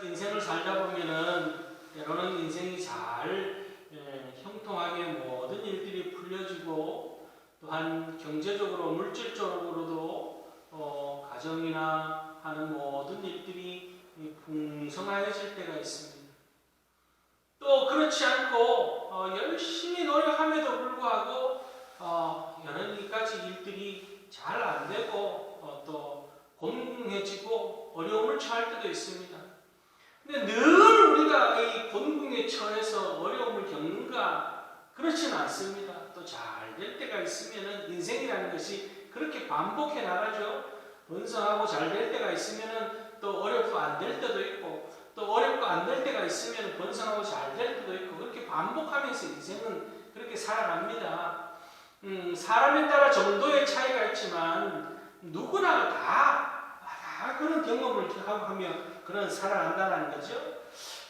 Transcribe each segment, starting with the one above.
인생을 살다 보면은 때로는 인생이 잘 형통하게 모든 일들이 풀려지고 또한 경제적으로 물질적으로도 가정이나 하는 모든 일들이 풍성해질 때가 있습니다. 또 그렇지 않고 열심히 노력함에도 불구하고 여러 가지 일들이 잘 안 되고 또 곤궁해지고 어려움을 처할 때도 있습니다. 근데 늘 우리가 이 곤궁에 처해서 어려움을 겪는가? 그렇지는 않습니다. 또 잘 될 때가 있으면은 인생이라는 것이 그렇게 반복해 나가죠. 번성하고 잘 될 때가 있으면은 또 어렵고 안 될 때도 있고 또 어렵고 안 될 때가 있으면 번성하고 잘 될 때도 있고 그렇게 반복하면서 인생은 그렇게 살아갑니다. 사람에 따라 정도의 차이가 있지만 누구나 다 그런 경험을 하며 그런 살아간다는 거죠.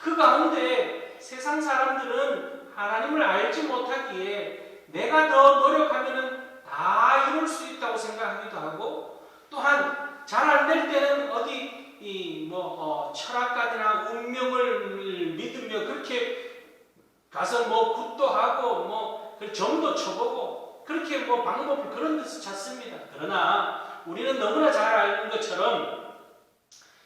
그 가운데 세상 사람들은 하나님을 알지 못하기에 내가 더 노력하면 다 이룰 수 있다고 생각하기도 하고 또한 잘 안 될 때는 어디 철학가나 운명을 믿으며 그렇게 가서 굿도 하고 점도 쳐보고 그렇게 방법을 그런 데서 찾습니다. 그러나 우리는 너무나 잘 아는 것처럼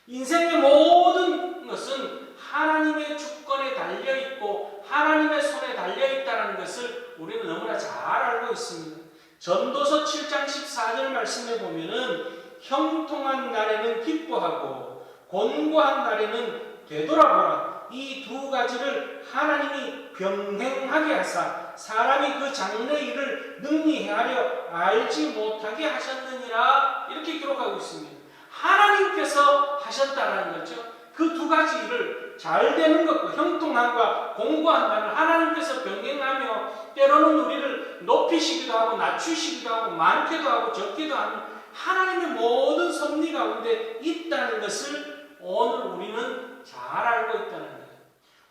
인생의 모든 것은 하나님의 주권에 달려있고 하나님의 손에 달려있다는 것을 우리는 너무나 잘 알고 있습니다. 전도서 7장 14절 말씀에 보면은 형통한 날에는 기뻐하고 곤고한 날에는 되돌아보라. 이 두 가지를 하나님이 병행하게 하사 사람이 그 장래 일을 능히 헤아려 알지 못하게 하셨느니라. 이렇게 기록하고 있습니다. 하나님께서 하셨다는 거죠. 그 두 가지 일을 잘 되는 것과 형통함과 공고한 날을 하나님께서 병행하며 때로는 우리를 높이시기도 하고 낮추시기도 하고 많게도 하고 적기도 하는 하나님의 모든 섭리 가운데 있다는 것을 오늘 우리는 잘 알고 있다는 거예요.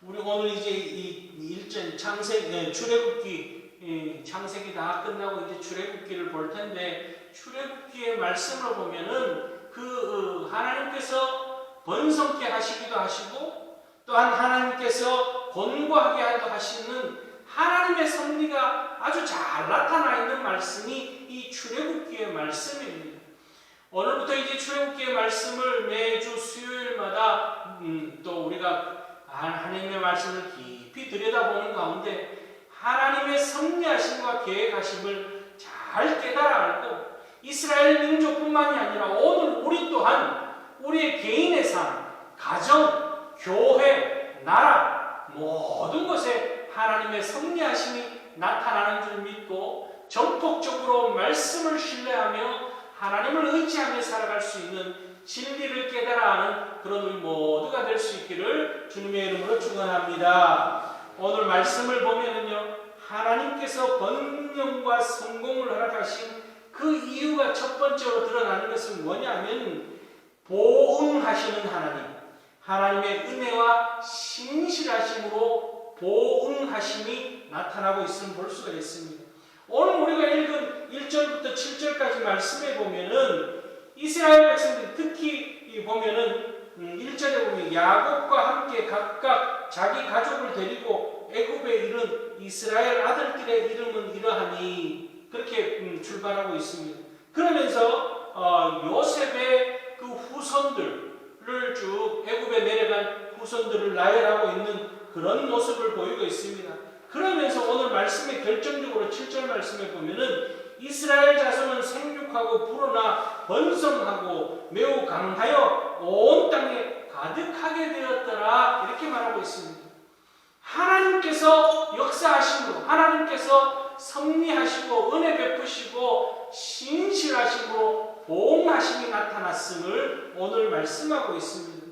우리 오늘 이제 이 일전 출애굽기 창세기 다 끝나고 이제 출애굽기를 볼 텐데 출애굽기의 말씀으로 보면은 그 하나님께서 번성케 하시기도 하시고 또한 하나님께서 곤고하게 하시는 하나님의 섭리가 아주 잘 나타나 있는 말씀이 이 출애굽기의 말씀입니다. 오늘부터 이제 출애굽기의 말씀을 매주 수요일마다 또 우리가 하나님의 말씀을 깊이 들여다보는 가운데 하나님의 섭리하심과 계획하심을 잘 깨달아 알고 이스라엘 민족뿐만이 아니라 오늘 우리 또한 우리의 개인의 삶, 가정, 교회, 나라 모든 것에 하나님의 섭리하심이 나타나는 줄 믿고 전폭적으로 말씀을 신뢰하며 하나님을 의지하며 살아갈 수 있는 진리를 깨달아 아는 그런 우리 모두가 될 수 있기를 주님의 이름으로 축원합니다. 오늘 말씀을 보면은요, 하나님께서 번영과 성공을 허락하신 그 이유가 첫 번째로 드러나는 것은 뭐냐면 보응하시는 하나님, 하나님의 은혜와 신실하심으로 보응하심이 나타나고 있음을 볼 수가 있습니다. 오늘 우리가 읽은 1절부터 7절까지 말씀에 보면은 이스라엘 백성들 특히 보면은 1절에 보면 야곱과 함께 각각 자기 가족을 데리고 애굽에 이른 이스라엘 아들들의 이름은 이러하니 그렇게 출발하고 있습니다. 그러면서 요셉의 그 후손들을 쭉 애굽에 내려간 후손들을 나열하고 있는 그런 모습을 보이고 있습니다. 그러면서 오늘 말씀에 결정적으로 7절 말씀에 보면은 이스라엘 자손은 생육하고 불어나 번성하고 매우 강하여 온 땅에 가득하게 되었더라 이렇게 말하고 있습니다. 하나님께서 역사하심으로 하나님께서 섭리하시고 은혜 베푸시고 신실하심으로 보응하심이 나타났음을 오늘 말씀하고 있습니다.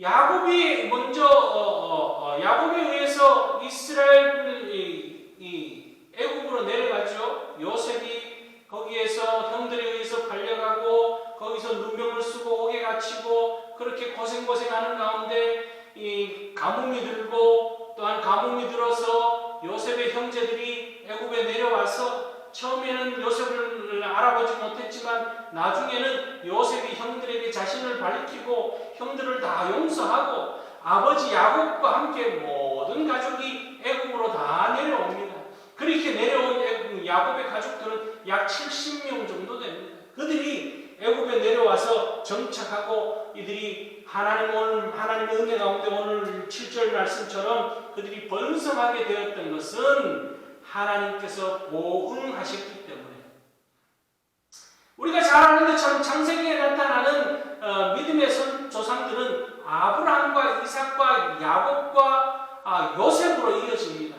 야곱이 먼저 야곱에 의해서 이스라엘이 애굽으로 내려가죠. 요셉이 거기에서 형들에 의해서 팔려가고 거기서 누명을 쓰고 옥에 갇히고 그렇게 고생하는 가운데 이 가뭄이 들고 또한 가뭄이 들어서 요셉의 형제들이 애굽에 내려와서 처음에는 요셉을 알아보지 못했지만 나중에는 요셉이 형들에게 자신을 밝히고 형들을 다 용서하고 아버지 야곱과 함께 모든 가족이 애굽으로 다 내려옵니다. 그렇게 내려온 야곱의 가족들은 약 70명 정도 됩니다. 그들이 애굽에 내려와서 정착하고 이들이 하나님의 은혜 가운데 오늘 7절 말씀처럼 그들이 번성하게 되었던 것은 하나님께서 보응하셨기 때문에, 우리가 잘 아는 것처럼 창세기에 나타나는 믿음의 조상들은 아브라함과 이삭과 야곱과 요셉으로 이어집니다.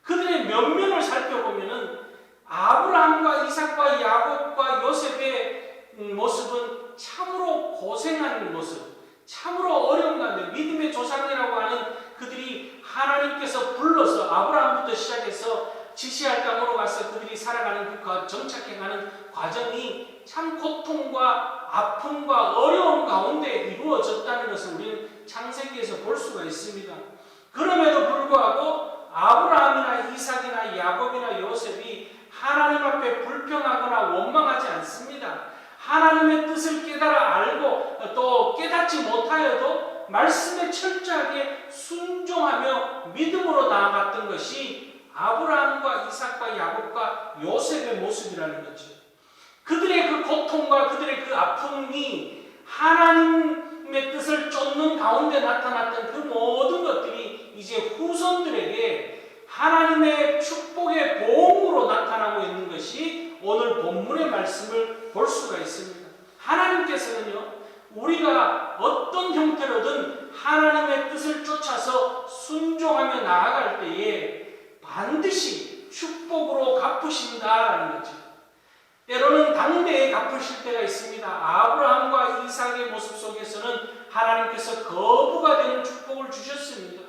그들의 면면을 살펴보면은 아브라함과 이삭과 야곱과 요셉의 모습은 참으로 고생하는 모습, 참으로 어려운 가운데 믿음의 조상이라고 하는 그들이 하나님께서 불러서 아브라함부터 시작해서 지시할 땅으로 가서 그들이 살아가는 그 정착해가는 과정이 참 고통과 아픔과 어려움 가운데 이루어졌다는 것을 우리는 창세기에서 볼 수가 있습니다. 그럼에도 불구하고 아브라함이나 이삭이나 야곱이나 요셉이 하나님 앞에 불평하거나 원망하지 않습니다. 하나님의 뜻을 깨달아 알고 또 깨닫지 못하여도 말씀에 철저하게 순종하며 믿음으로 나아갔던 것이 아브라함과 이삭과 야곱과 요셉의 모습이라는 거죠. 그들의 그 고통과 그들의 그 아픔이 하나님의 뜻을 쫓는 가운데 나타났던 그 모든 것들이 이제 후손들에게 하나님의 축복의 보응으로 나타나고 있는 것이 오늘 본문의 말씀을 볼 수가 있습니다. 하나님께서는요, 우리가 어떤 형태로든 하나님의 뜻을 쫓아서 순종하며 나아갈 때에 반드시 축복으로 갚으신다라는 거죠. 때로는 당대에 갚으실 때가 있습니다. 아브라함과 이삭의 모습 속에서는 하나님께서 거부가 되는 축복을 주셨습니다.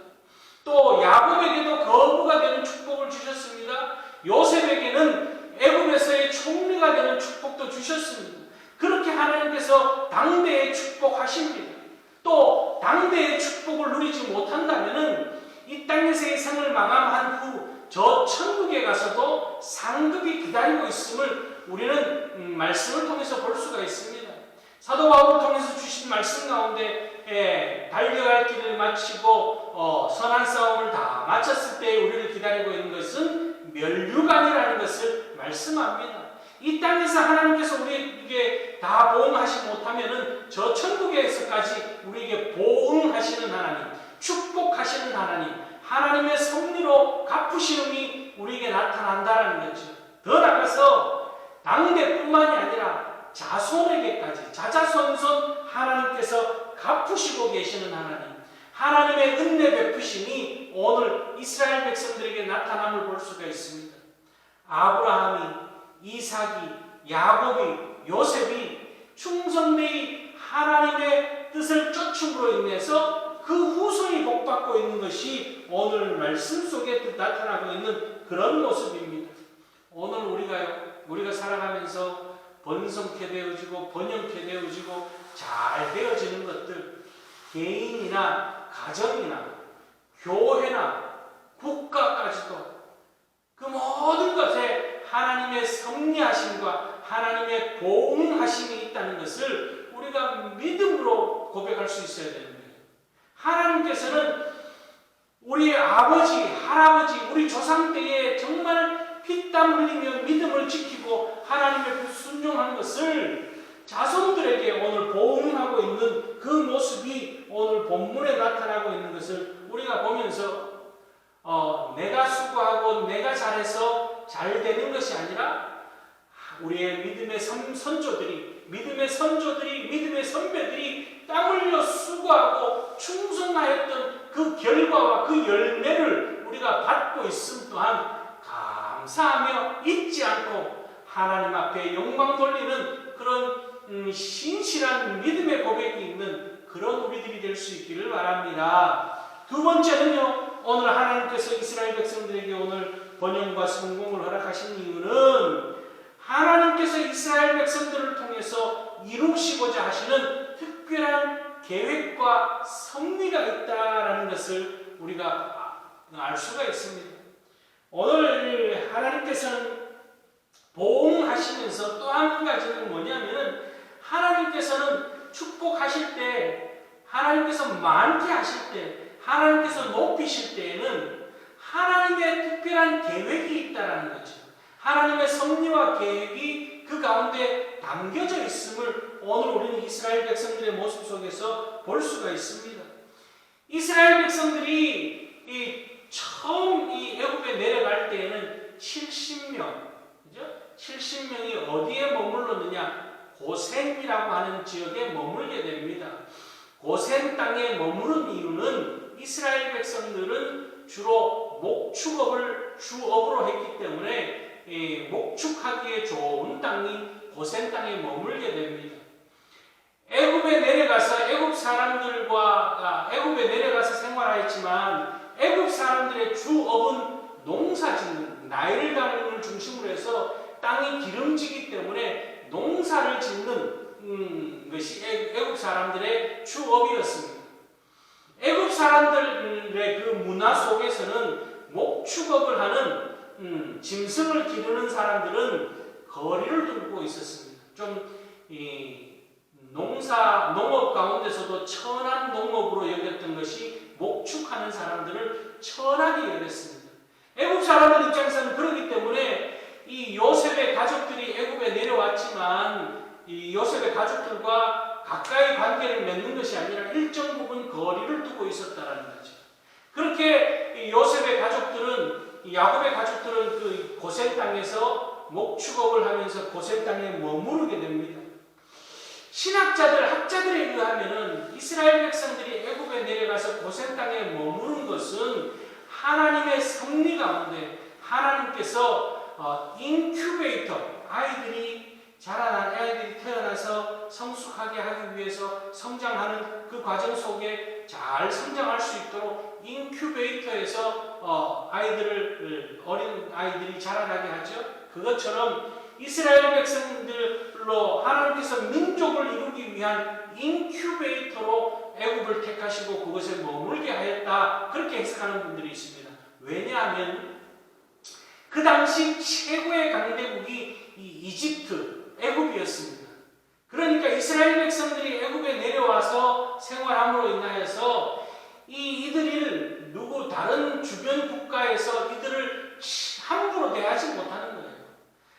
또 야곱에게도 거부가 되는 축복을 주셨습니다. 요셉에게는 애굽에서의 총리가 되는 축복도 주셨습니다. 그렇게 하나님께서 당대에 축복하십니다. 또 당대의 축복을 누리지 못한다면 이 땅에서의 생을 마감한 후 저 천국에 가서도 상급이 기다리고 있음을 우리는 말씀을 통해서 볼 수가 있습니다. 사도 바울을 통해서 주신 말씀 가운데 달려갈 길을 마치고 선한 싸움을 다 마쳤을 때 우리를 기다리고 있는 것은 멸류관이라는 것을 말씀합니다. 이 땅에서 하나님께서 우리에게 다 보응하지 못하면은 저 천국에서까지 우리에게 보응하시는 하나님, 축복하시는 하나님, 하나님의 섭리로 갚으심이 우리에게 나타난다는 거죠. 더 나아가서 당대뿐만이 아니라 자손에게까지 자자손손 하나님께서 갚으시고 계시는 하나님, 하나님의 은혜 베푸심이 오늘 이스라엘 백성들에게 나타남을 볼 수가 있습니다. 아브라함이, 이삭이, 야곱이, 요셉이 충성되이 하나님의 뜻을 쫓음으로 인해서 그 후손이 복받고 있는 것이 오늘 말씀 속에 나타나고 있는 그런 모습입니다. 오늘 우리가 살아가면서 번성케 되어지고 번영케 되어지고 잘 되어지는 것들, 개인이나 가정이나 교회나 국가까지도 그 모든 것에 하나님의 섭리하심과 하나님의 보응하심이 있다는 것을 우리가 믿음으로 고백할 수 있어야 됩니다. 하나님께서는 우리 아버지, 할아버지, 우리 조상 때에 정말 피땀 흘리며 믿음을 지키고 하나님의 순종한 것을 자손들에게 오늘 보응하고 있는 그 모습이 오늘 본문에 나타나고 있는 것을 우리가 보면서 내가 수고하고 내가 잘해서 잘 되는 것이 아니라 우리의 믿음의 선조들이, 믿음의 선배들이 땀 흘려 수고하고 충성하였던 그 결과와 그 열매를 우리가 받고 있음 또한 감사하며 잊지 않고 하나님 앞에 영광 돌리는 그런 신실한 믿음의 고백이 있는 그런 우리들이 될 수 있기를 바랍니다. 두 번째는요, 오늘 하나님께서 이스라엘 백성들에게 오늘 번영과 성공을 허락하신 이유는 하나님께서 이스라엘 백성들을 통해서 이루시고자 하시는 특별한 계획과 섭리가 있다라는 것을 우리가 알 수가 있습니다. 오늘 하나님께서는 보응하시면서 또 한 가지는 뭐냐면 하나님께서는 축복하실 때, 하나님께서 많게 하실 때, 하나님께서 높이실 때에는 하나님의 특별한 계획이 있다라는 거죠. 하나님의 섭리와 계획이 그 가운데 담겨져 있음을 오늘 우리는 이스라엘 백성들의 모습 속에서 볼 수가 있습니다. 이스라엘 백성들이 처음 애굽에 내려갈 때에는 70명, 그죠? 70명이 어디에 머물렀느냐? 고센이라고 하는 지역에 머물게 됩니다. 고센 땅에 머무른 이유는 이스라엘 백성들은 주로 목축업을 주업으로 했기 때문에 목축하기에 좋은 땅인 고센 땅에 머물게 됩니다. 애굽에 내려가서 애굽에 내려가서 생활하였지만 애굽 사람들의 주업은 농사짓는 나일강을 중심으로 해서 땅이 기름지기 때문에 농사를 짓는 것이 애굽 사람들의 주업이었습니다. 애굽 사람들의 그 문화 속에서는 목축업을 하는 짐승을 기르는 사람들은 거리를 두고 있었습니다. 농업 가운데서도 천한 농업으로 여겼던 것이 목축하는 사람들을 천하게 여겼습니다. 애굽 사람들 입장에서는 그렇기 때문에 이 요셉의 가족들이 애굽에 내려왔지만 이 요셉의 가족들과 가까이 관계를 맺는 것이 아니라 일정 부분 거리를 두고 있었다는 거죠. 그렇게 요셉의 가족들은 야곱의 가족들은 그 고센 땅에서 목축업을 하면서 고센 땅에 머무르게 됩니다. 신학자들, 학자들에 의하면은 이스라엘 백성들이 애굽에 내려가서 고센 땅에 머무른 것은 하나님의 섭리 가운데 하나님께서 인큐베이터, 아이들이 태어나서 성숙하게 하기 위해서 성장하는 그 과정 속에 잘 성장할 수 있도록 인큐베이터에서 어린 아이들이 자라나게 하죠. 그것처럼 이스라엘 백성들로 하나님께서 민족을 이루기 위한 인큐베이터로 애굽을 택하시고 그것에 머물게 하였다. 그렇게 해석하는 분들이 있습니다. 왜냐하면 그 당시 최고의 강대국이 이집트, 애굽이었습니다. 그러니까 이스라엘 백성들이 애굽에 내려와서 생활함으로 인하여서 이들을 다른 주변 국가에서 이들을 함부로 대하지 못하는 거예요.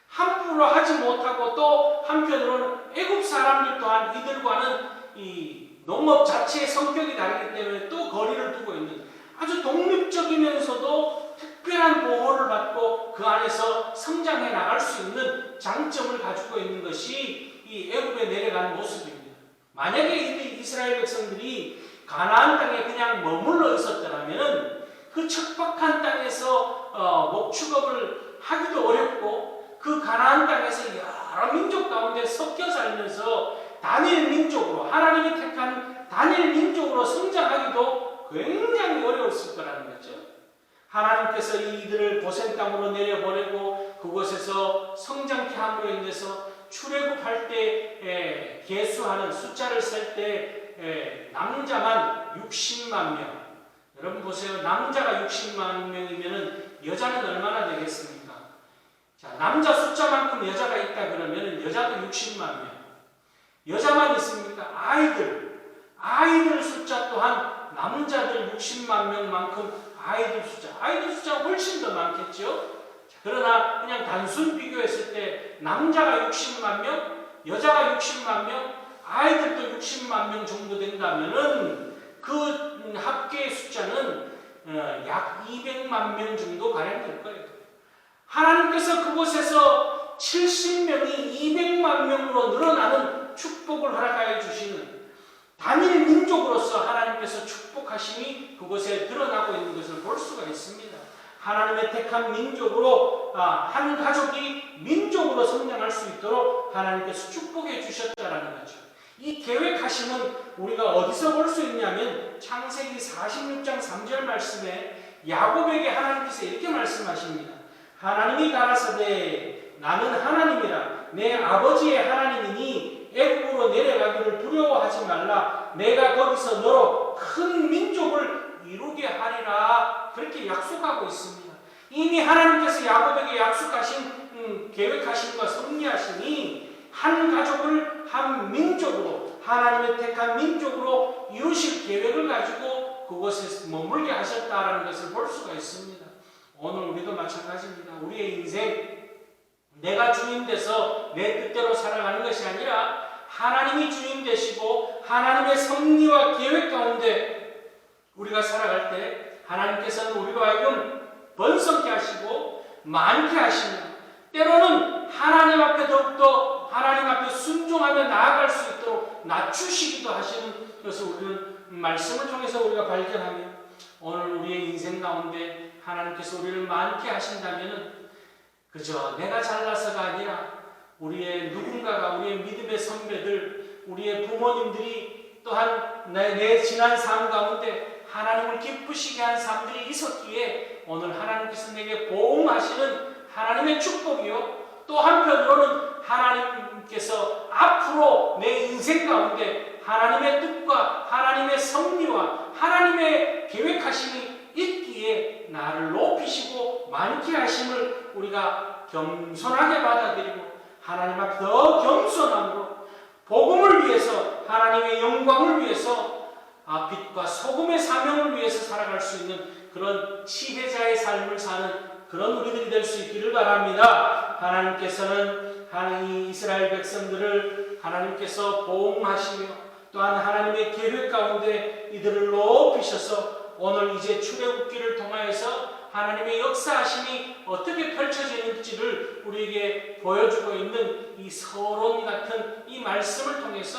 함부로 하지 못하고 또 한편으로는 애굽 사람들 또한 이들과는 이 농업 자체의 성격이 다르기 때문에 또 거리를 두고 있는 아주 독립적이면서도 특별한 보호를 받고 그 안에서 성장해 나갈 수 있는 장점을 가지고 있는 것이 이 애굽에 내려간 모습입니다. 만약에 이스라엘 백성들이 가나안 땅에 그냥 머물러 있었더라면 그 척박한 땅에서 목축업을 하기도 어렵고 그 가나안 땅에서 여러 민족 가운데 섞여 살면서 단일 민족으로 하나님이 택한 단일 민족으로 성장하기도 굉장히 어려웠을 거라는 거죠. 하나님께서 이들을 고센 땅으로 내려보내고 그곳에서 성장케 함으로 인해서 출애굽할 때 계수하는 숫자를 셀 때 남자만 60만 명. 여러분 보세요. 남자가 60만 명이면 여자는 얼마나 되겠습니까? 자, 남자 숫자만큼 여자가 있다 그러면 여자도 60만 명. 여자만 있습니까? 아이들 숫자 또한 남자들 60만 명만큼 아이들 숫자가 훨씬 더 많겠죠? 자, 그러나 그냥 단순 비교했을 때 남자가 60만 명, 여자가 60만 명, 아이들도 60만 명 정도 된다면은 그 합계의 숫자는 약 200만 명 정도 발행될 거예요. 하나님께서 그곳에서 70명이 200만 명으로 늘어나는 축복을 허락하여 주시는 단일 민족으로서 하나님께서 축복하심이 그곳에 드러나고 있는 것을 볼 수가 있습니다. 하나님의 택한 민족으로 한 가족이 민족으로 성장할 수 있도록 하나님께서 축복해 주셨다라는 거죠. 이 계획하심은 우리가 어디서 볼 수 있냐면 창세기 46장 3절 말씀에 야곱에게 하나님께서 이렇게 말씀하십니다. 하나님이 가라사대 나는 하나님이라 내 아버지의 하나님이니 애굽으로 내려가기를 두려워하지 말라. 내가 거기서 너로 큰 민족을 이루게 하리라. 그렇게 약속하고 있습니다. 이미 하나님께서 야곱에게 약속하신 계획하심과 섭리하심이 한 가족을 한 민족으로, 하나님의 택한 민족으로 이루실 계획을 가지고 그곳에 머물게 하셨다라는 것을 볼 수가 있습니다. 오늘 우리도 마찬가지입니다. 우리의 인생, 내가 주인 돼서 내 뜻대로 살아가는 것이 아니라 하나님이 주인 되시고 하나님의 섭리와 계획 가운데 우리가 살아갈 때 하나님께서는 우리로 하여금 번성케 하시고 많게 하시며, 때로는 하나님 앞에 더욱더 하나님 앞에 순종하며 나아갈 수 있도록 낮추시기도 하시는 것을 우리는 말씀을 통해서 우리가 발견하며, 오늘 우리의 인생 가운데 하나님께서 우리를 많게 하신다면 그저 내가 잘나서가 아니라 우리의 누군가가, 우리의 믿음의 선배들, 우리의 부모님들이 또한 내 지난 삶 가운데 하나님을 기쁘시게 한 삶들이 있었기에 오늘 하나님께서 내게 보응하시는 하나님의 축복이요, 또 한편으로는 하나님께서 앞으로 내 인생 가운데 하나님의 뜻과 하나님의 섭리와 하나님의 계획하심이 있기에 나를 높이시고 많게 하심을 우리가 겸손하게 받아들이고 하나님 앞에 더 겸손함으로 복음을 위해서, 하나님의 영광을 위해서, 빛과 소금의 사명을 위해서 살아갈 수 있는 그런 지혜자의 삶을 사는 그런 우리들이 될 수 있기를 바랍니다. 하나님께서는 이 이스라엘 백성들을 하나님께서 보응하시며 또한 하나님의 계획 가운데 이들을 높이셔서 오늘 이제 출애굽기를 통하여서 하나님의 역사하심이 어떻게 펼쳐지는지를 우리에게 보여주고 있는 이 서론 같은 이 말씀을 통해서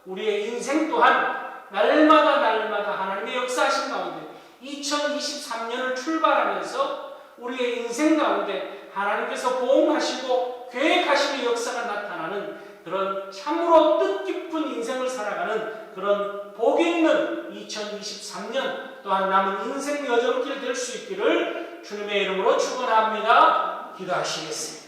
우리의 인생 또한 날마다 하나님의 역사하심 가운데 2023년을 출발하면서 우리의 인생 가운데 하나님께서 보응하시고 계획하심의 역사가 나타나는 그런 참으로 뜻깊은 인생을 살아가는 그런 복 있는 2023년 또한 남은 인생 여정길 될 수 있기를 주님의 이름으로 축원합니다. 기도하시겠습니다.